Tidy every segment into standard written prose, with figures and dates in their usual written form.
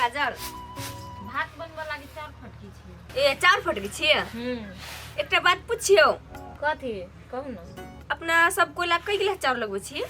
काजल भात बनबा लागि चाउर फटकी छियै। ए चाउर फटकी छियै। एकटा बात पूछियो। कथी कहू न। अपना सब कोइला कई गिलास चाउर लगबै छियै?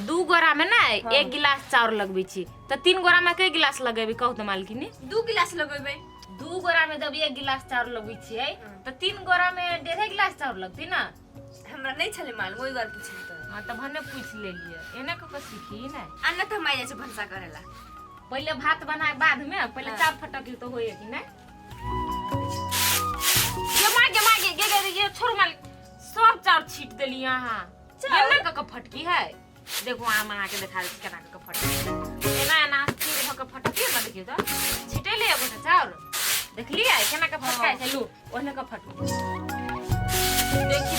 2 गोरा में ना 1 गिलास चाउर लगबै छी त 3 गोरा में कई गिलास लगेबै कहू त मालकिनी? 2 गिलास लगेबै। 2 गोरा में जब 1 गिलास चाउर लगबै छियै त 3 गोरा में 1.5 गिलास चाउर लगतै ना। हमरा नहीं छले मालूम, ओइ बार पूछली त। हां त भने पूछ लेलिए। एने क सीखी ना। अन्ना त हम आइ छै भंसा करेला। पहिले भात बनाए बाद में पहिले चाउर फटकी तो होए कि ना। ये छोड़ माल सब चाउर छीट देली यहां। एना क फटकी है। देखो आ मना के देखा दे केना क फटकी। एना एना स्थिर भ क फटकी न देखियो त। छिटेले एगो चाउर। देखलिए केना क फटकाय छै लू ओने क फटकी। देखि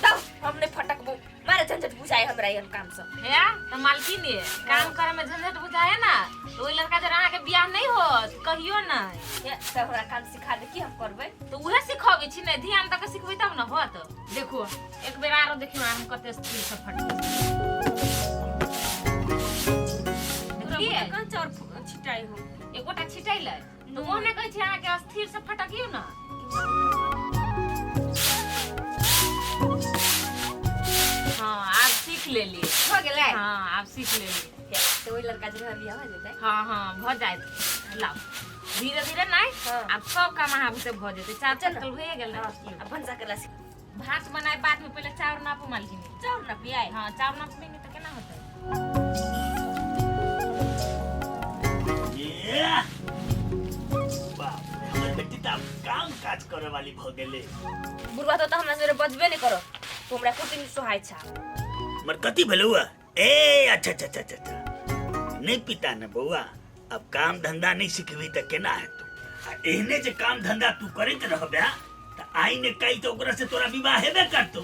तो हमने फटकबो मारे झंझट बुझाए हमरा ये काम सब। है त मालकिनी काम करे में झंझट बुझाए ना। तो ओइ लड़का जरा के बियाह नहीं होत कहियो ना। ये सब हमरा काम सिखा दे की हम करबै। तो उहे सिखाबै छी ने ध्यान तक सिखबै तब न होत। देखो एक बेर आरो देखियो हम कते स्थिर से फटकी। देखलिए कहां चाउर छिटाई हो। एगोटा छिटाइले तो ओने कहै छै अहाँ के स्थिर से फटकियो ना। हां आप सीख लेली। हो गेलै। हां आप सीख लेली। तो ओइ लड़का जे बियाह हो जेतै। हां भ जाइत। लाओ धीरे धीरे नहीं अब सब काम अहाँ बुते भ जेतै। चार चक्कल भए गेल ना। अब भंसा करेला भात बनाए बाद में पहले चाउर नापू मालकिनी। चाउर ना पियाई। हां चाउर नापबे नहीं त केना होतै। ये बाप हमर बेटी त काम काज करे वाली भ गेले। बुढ़वा तो हमरा से बजबे नहीं करो। तो हमरा कुटिन सोहाय छा। मर कथी भेलुआ? ए अच्छा अच्छा अच्छा अच्छा नहीं पिता न बउआ। अब काम धंधा नहीं सिखबी त केना हेतौ। आ एहने जे काम धंधा तू करैत रहबे त आई ने काई तो ओकरा से तोरा विवाह हेबे करतौ।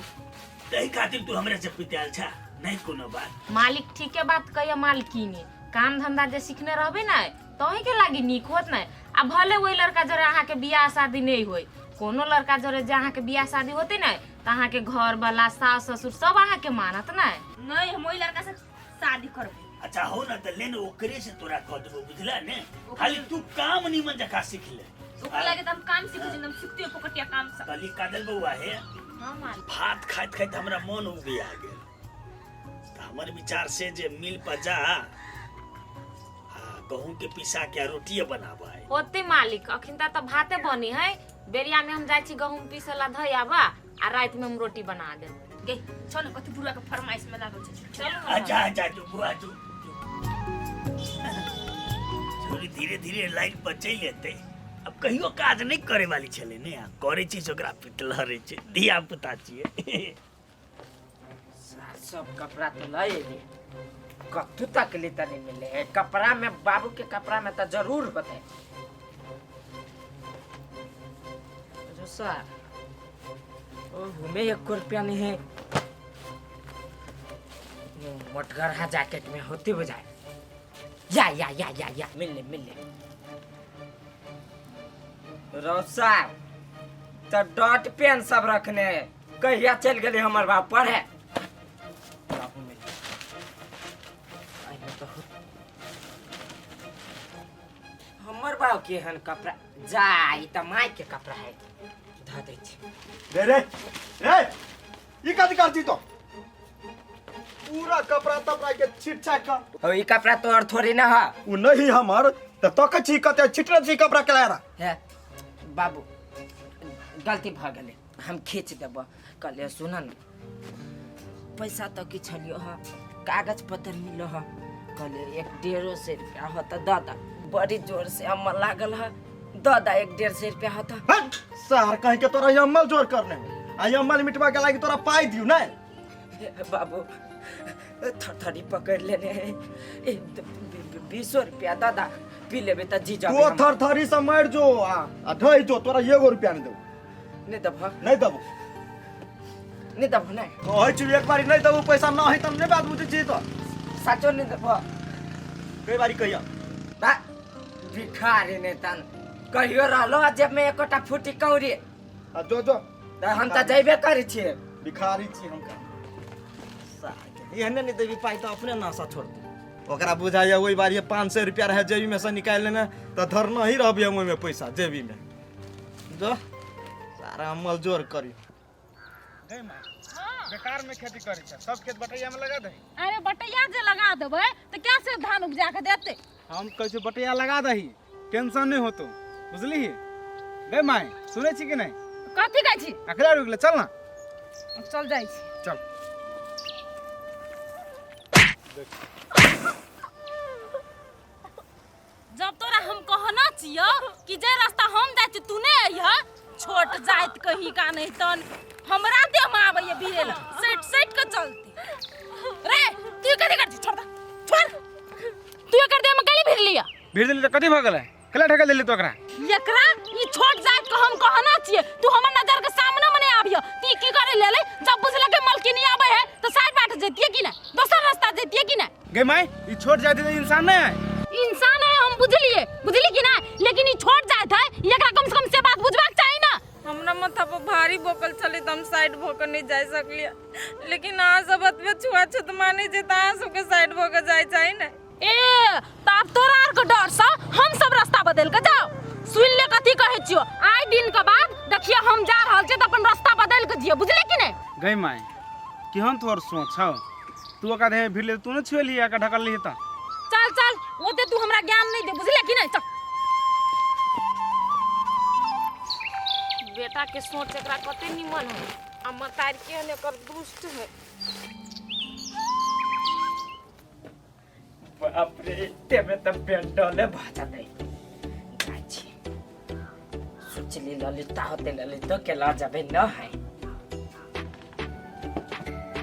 तही खातिर तू हमरे से पिताल छा। नहीं कोनो बात। मालिक ठीके बात कहिया मालकिनी। काम धंधा जे सीखने रहबे ना तही के लागी नीक होत ना। आ भले ओइ लड़का जरे अहाँ के बियाह शादी नहीं होई। कोनो लड़का जरे जे अहाँ के बियाह शादी होते ना त अहाँ के घर वाला सास ससुर सब अहाँ के मानत ना। नहीं हम ओइ लड़का से शादी करबै। अच्छा हो ना त लेन ओकरे से तोरा कह देबो बुझला ने। खाली तू काम निमन जका सीख ले। ओकरा लागे त हम काम सीखे हम सिखते पकटिया काम सब। कली कादल बउआ है। हां मालिक भात खाइत खाइत हमरा मन उबिया गेल। त हमर विचार से जे मिल पर जा गहूं के पिसा के रोटिए बनाबा है। होते मालिक अखिन त भाते बनी है। बेरिया में हम जाय छी गहूं पीसला धई आबा आ रात में हम रोटी बना दे। गे चल कथि बुढ़वा के फरमाइश में लागल छै। चलो अच्छा अच्छा तू बुआ तू थोड़ी धीरे धीरे लाइन पर चल लेते। अब कहियो काज नहीं करे वाली छले ने करे छी ओकरा पिटल रे छै धिया पुता छिए। सब कपड़ा तो लाए ली कत्तू तक ले तनी मिले। कपड़ा में बाबू के कपड़ा में तो जरूर होते। सर ओ हमें 1 रुपया नहीं है। मोटगरहा जैकेट में होती बजाय या मिल ले रोसा तो डॉट पेन सब रखने कहिया चल गए हमर बाप पढ़े। हमर बाप के हन कपड़ा जाई त माई के कपड़ा है ध दे छी। रे ई कथि करती तो पूरा कपड़ा तपड़ा के छिट छाट कर। ओ ई कपड़ा तोर थोड़ी ना है। उ नहीं हमर त तक छी कते छिटल छी कपड़ा के लारा है बाबू गलती भ गेले हम खींच देब। कले सुन न पैसा तो कि छलियो ह कागज पत्र मिलो ह कले 150 रुपया होता दादा बड़ी जोर से अम्मा लागल है दादा 150 रुपया होता। शहर कह के तोरा अम्मल जोर करने आ अम्मल मिटवा के लागी तोरा पाई दियो ना। बाबू थरथरी पकड़ लेने 20 रुपया दादा पी लेबे त जी जाबे। तू थरथरी से मर जो आ ढई जो तोरा 1 रुपया नहीं देबो। नहीं दब नहीं देबो नहीं तो होय छी एक बारी नहीं देबो पैसा ना है त नहीं बात बुझे छी तो साचो नहीं दब कई बारी कहिया बा भिखारी ने तन कहियो रहलो जब में एकोटा फूटी कौरी आ जो हम त जइबे करै छिए। भिखारी छी हम का साके एहने नहीं देबी पाई तो अपने नासा छोड़ दे। ओकरा बुझाइए वही बार ये 500 रुपया रहे जेबी में से निकाल लेना तो धरना ही रहबी हम में पैसा जेबी में जो सारा अमल जोर करी बेकार में खेती करी सब खेत बटैया में लगा दे। अरे बटैया जे लगा देबै तो क्या से धान उपजा के देते। हम कैसे बटैया लगा दही टेंशन नहीं हो तो बुझली गे माय सुनै छी कि नहीं कथी कहै छी अखला रुक ले चल ना चल जाइ छी चल जब तोरा हम कहना छियो कि जे रास्ता हम जाइ छी तू नहीं अइह छोट जाइत कहीं का नहीं तन हमरा देह में आबैए बिरेल सेट सेट के चलती रे तू कथी कर छी छोड़ दे छोड़ तू एकर देह में गली भिर लिया भीड़ दिली तो कथी भ गेलै कला ढका दिली तो ओकरा एकरा ई छोट जाइत के हम कहना छिए तू हमर नजर के सामने में नहीं आबियो ती की करे ले ले जब बुझल के मलकिनी आबै है तो साइड बाट जतिए कि नहीं दोसर रास्ता जतिए कि नहीं गे माय ई छोट जाति तो इंसान नहीं है इंसान है हम बुझली कि नहीं लेकिन ई छोट जाइत है एकरा कम से कम से बात बुझबाक चाहिए ना। हमरा माथा पर भारी भोकल चले त हम साइड भोकर नहीं जा सकलिए लेकिन अहाँ सब बतबे छुआ छुत माने जे त अहाँ सबके साइड भोकर जाय चाहिए ना ए तब तोरा आर के डर से हम सब रास्ता बदल के जाओ सुन ले कथी कहै छियो आइ दिन के बाद देखिए हम जा रहल छी त अपन रास्ता बदल के जियो बुझले कि नहीं गे माय केहन तोर सोच छौ तू ओकरा देह भीड़ ले तू न छुएली आ ढकल ली त चल चल ओते तू हमरा ज्ञान नहीं दे बुझले कि नहीं चल बेटा के सोच एकरा कते निमन है आ मतार के हने कर दुष्ट है बाप रे तेमे त पेंटले भाजा दे गाची सोचली ललिता होते ललिता के ला जाबे न है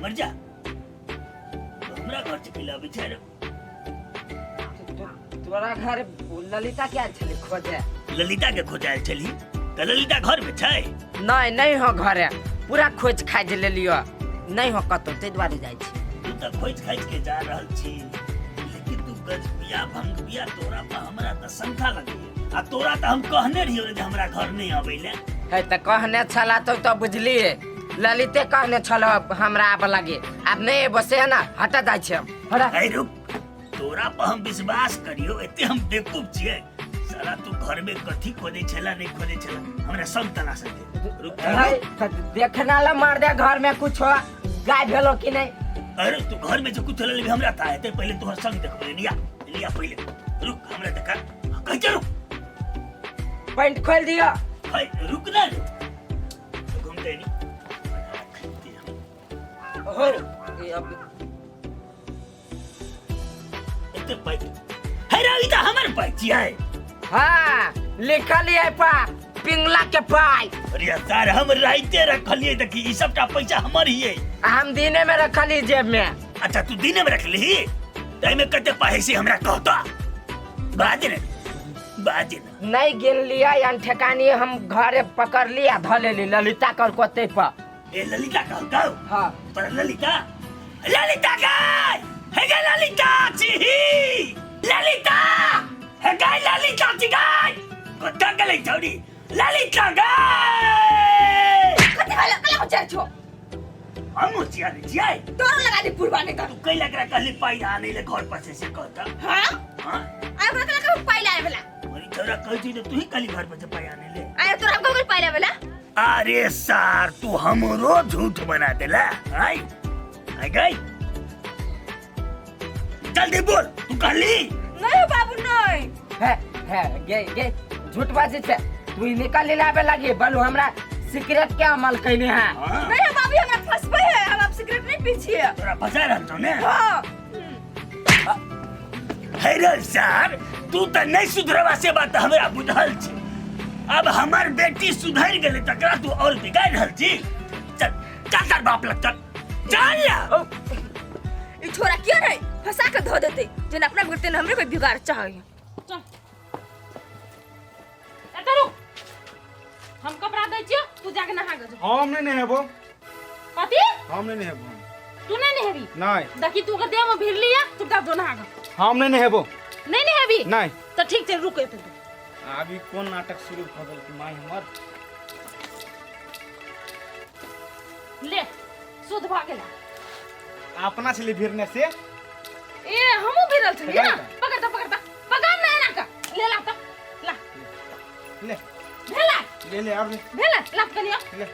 मर जा तो हमरा घर से खिला बेचारे तोरा घर ललिता क्या छले खोजे ललिता के खोजाए चली तो ललिता घर में छै नहीं नहीं हो घरे पूरा खोज खाइ जे लेलियो नहीं हो कतो ते द्वारे जाइ छी तू तो खोज खाज के जा रहल छी लेकिन तू गज बिया भंग बिया तोरा पर हमरा त शंका लगी आ तोरा त हम कहने रहियो जे हमरा घर नहीं आबैले है त कहने छला तो बुझली ललिते कहने छल हमरा आब लागे अब नहीं बसे है ना हटा जाइ छै हटा है रुक तोरा पर हम विश्वास करियो एते हम बेवकूफ छियै साला तू घर में कथी खोदे छला नहीं खोदे छला हमरा सब तना सकते रुक है देखना ला मार दे घर में कुछ हो गाय भेलो कि नहीं अरे तू घर में जो कुछ चलल भी हमरा था ते पहले तोहर संग देखबे लिया पहले रुक हमरा देखा कह चलो पैंट खोल दियो हाय रुक ना तो घूमते नहीं हो ये अब इतने पाई है रही था हमारे पाई है हां लिखल है पा पिंगला के पाई अरे यार हम राइते रखलिए देखी ई सबटा पैसा हमर ही है हम दिने में रखली जेब में अच्छा तू दिने में रख ली तई में कते पैसे हमरा कहता बाजे नहीं गिन लिया या ठेकानी हम घरे पकड़ लिया धले ली ललिता कर कोते पर ए ललिता कहता हां पर ललिता गई है गई ललिता छी ललिता है गई ललिता छी गई कोता गई छोड़ी ललिता गई कथी वाला कला हो जाय छो हम चिया रे जियाई तोरा लगा दी पुरबाने का तू कई लग रहा कहली पाई आने ले घर पर से कहता हां हां आय बड़ा कला पहले आए वाला मोरी छोरा कहती तो तू ही कली घर पर से पाई आने ले आय तोरा हमको पहले वाला अरे सार तू हमरो झूठ बना देला आई आई गई जल्दी बोल तू कहली नहीं बाबू नहीं है गे झूठ बाजी छे तू ही निकाल लाबे लगी बोलू हमरा सिगरेट के अमल कइने है नहीं बाबू हमरा फंसबे है अब आप सिगरेट नहीं पीछिए तोरा फंसा रहल तो ने हां हैरल सार तू त नहीं सुधरवा से बात हमरा बुझल छी अब हमार बेटी सुधर गेले तकरा तू और बिगाड़ रहल छी चल चल कर बाप लग चल ई छोरा क्यों रे फंसा के धो देते जन अपना बेटे ने हमरे कोई बिगाड़ चाहिए चल एतरो हम कपड़ा दै छियो तू जाके नहा के जो हम नहीं हेबो कथी हम नहीं हेबो तू नहीं नहेबी नहीं देखी तू के देह में भिड़ लिया तू जा जो नहा के हम नहीं हेबो नहीं नहेबी नहीं तो ठीक छै रुक एते अभी कौन नाटक शुरू भ गेल कि माय हमर ले शुद्ध भ गेला अपना छली भिरने से ए हमहू भिरल छलिए ना पकड़ पकड़ ना ना का ले ला तो ला ले भेला ले ले अब ले भेला ला के लियो ले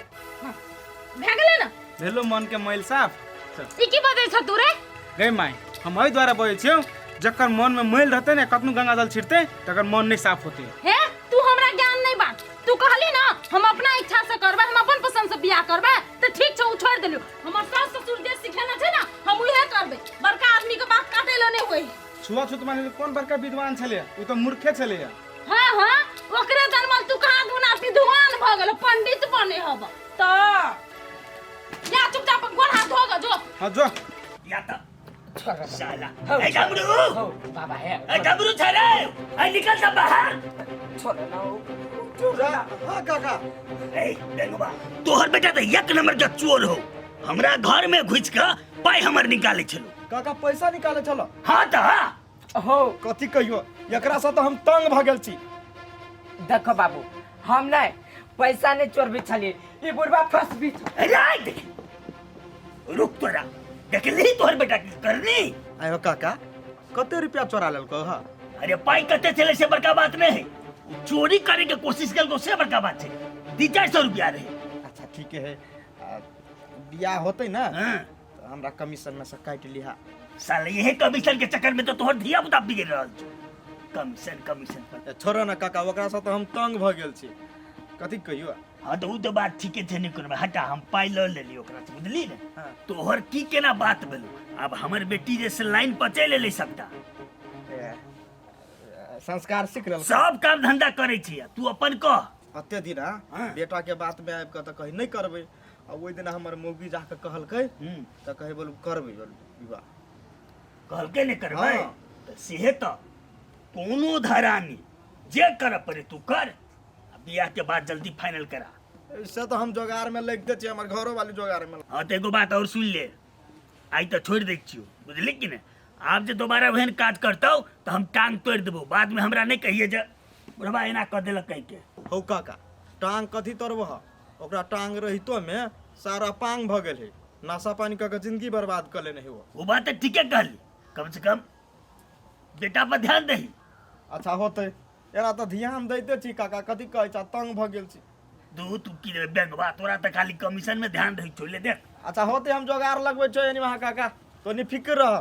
भागले ना भेलो मन के मैल साफ चल ई की बजै छ तू रे गई माई हम एहि द्वारा बजै छियौ जकर मन में मैल रहते ने कतनु गंगा जल छिड़ते तकर मन नहीं साफ होते हे तू हमरा ज्ञान नहीं बांट तू कहली ना हम अपना इच्छा से करबे हम अपन पसंद से बियाह करबे त ठीक छ उ छोड़ देलियो हमर सास ससुर जे सिखेना छै ना हम उहे करबे बड़का आदमी के बात काटे ल नहीं होई छुआछूत माने कौन बड़का विद्वान छले उ तो मूर्खे छले हां ओकरे जन्मल तू कहां धुना विद्वान भ गेल पंडित बने हब त या चुपचाप गोड़ हाथ धो ग जो हां जो या त साला हो, ए डमरू हो बाबा है ए डमरू छ रे ए निकल जा बाहर छोड़ ना जा हाँ काका ए डेंगवा तोहर बेटा त एक नंबर के चोर हो हमरा घर में घुस के पाई हमर निकाले छलो काका पैसा निकाले चलो हां त हो कथी कहियो एकरा से तो हम तंग भ गेल छी देखो बाबू हम नहीं पैसा नहीं चोरबे छलिए ई बुढ़वा फंस भी राइट रुक तोरा देख ली तोहर बेटा की करनी आयो काका कते रुपया चोरा लेलको हा अरे पाई कते चले से बड़का बात नहीं है उ चोरी करे के कोशिश कल से बड़का बात है 200 रुपया रहे अच्छा ठीक है बियाह होते ना हाँ। तो हमरा कमीशन में से काट लिहा साले यही कमीशन के चक्कर में तो तोहर धिया पुता बिगड़ रहल छ कमीशन पर छोड़ो ना काका ओकरा से तो हम तंग भ गेल छी कथी कहियो हाँ तो उ तो बात ठीके थे नहीं करबे हटा हम पाई ल लेली ओकरा से बुझली ने हाँ। तोहर की केना बात भेलो अब हमर बेटी जैसे लाइन पर चले ले सबटा संस्कार सीख रहल सब काम धंधा करे छी तू अपन कह अते दिन हाँ। बेटा के बात में आबि के तो कहीं नहीं करबे और ओइ दिन हमर मौगी जाके कहलकै तो कहे बोल करबे विवाह कहलके नहीं करबे हाँ। तो सेहे तो कोनो धरानी जे कर पड़े तू कर बियाह के बाद जल्दी फाइनल करा इससे तो हम जोगार में लग दे छी हमर घरो वाली जोगार में हाँ तो एगो बात और सुन ले आई तो छोड़ दे छियो बुझली कि नहीं आप जो दोबारा वहन काज करता हो तो हम टांग तोड़ देबो बाद में हमरा नहीं कहिए जे बुढ़वा एना कर देलक कह के हौ काका टांग कथी तोड़बह ओकरा टांग रहितो में सारा पांग भ गेल है नशा पानी क के जिंदगी बर्बाद कर लेने है वो बात तो ठीके कहली कम से कम बेटा पर ध्यान दही अच्छा होते एना तो ध्यान दैते छी काका कथी कहै छ तंग भ गेल छी दू तू की रे बैंकवा तोरा तो खाली कमीशन में ध्यान दही छोड़ ले देख अच्छा होते हम जोगार लगबै छै एनी वहाँ काका तो नि फिक्र रह